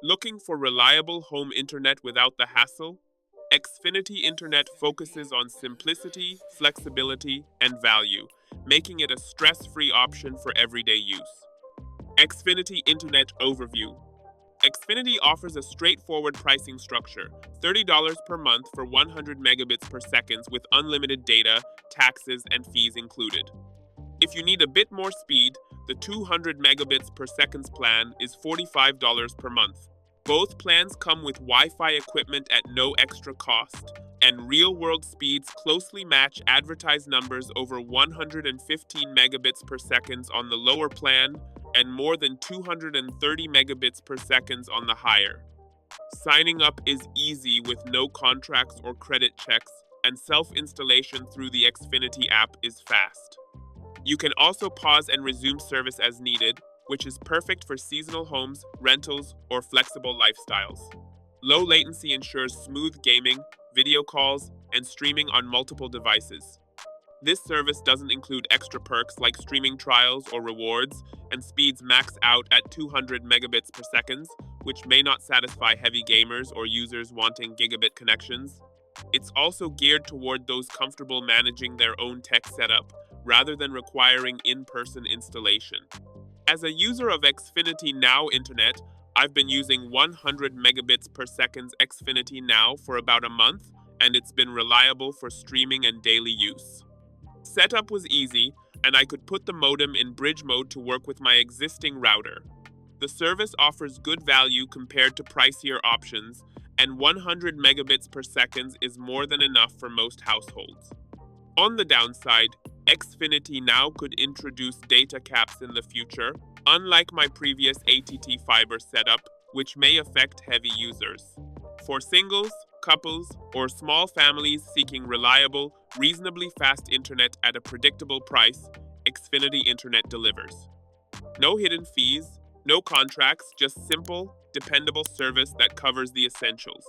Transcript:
Looking for reliable home internet without the hassle? Xfinity Internet focuses on simplicity, flexibility, and value, making it a stress-free option for everyday use. Xfinity Internet Overview. Xfinity offers a straightforward pricing structure, $30 per month for 100 megabits per second with unlimited data, taxes, and fees included. If you need a bit more speed, the 200 megabits per second plan is $45 per month. Both plans come with Wi-Fi equipment at no extra cost, and real-world speeds closely match advertised numbers over 115 megabits per second on the lower plan and more than 230 megabits per second on the higher. Signing up is easy with no contracts or credit checks, and self-installation through the Xfinity app is fast. You can also pause and resume service as needed, which is perfect for seasonal homes, rentals, or flexible lifestyles. Low latency ensures smooth gaming, video calls, and streaming on multiple devices. This service doesn't include extra perks like streaming trials or rewards, and speeds max out at 200 megabits per second, which may not satisfy heavy gamers or users wanting gigabit connections. It's also geared toward those comfortable managing their own tech setup, rather than requiring in-person installation. As a user of Xfinity NOW Internet, I've been using 100 megabits per second Xfinity NOW for about a month, and it's been reliable for streaming and daily use. Setup was easy, and I could put the modem in bridge mode to work with my existing router. The service offers good value compared to pricier options, and 100 megabits per second is more than enough for most households. On the downside, Xfinity Now could introduce data caps in the future, unlike my previous ATT fiber setup, which may affect heavy users. For singles, couples, or small families seeking reliable, reasonably fast internet at a predictable price, Xfinity Internet delivers. No hidden fees, no contracts, just simple, dependable service that covers the essentials.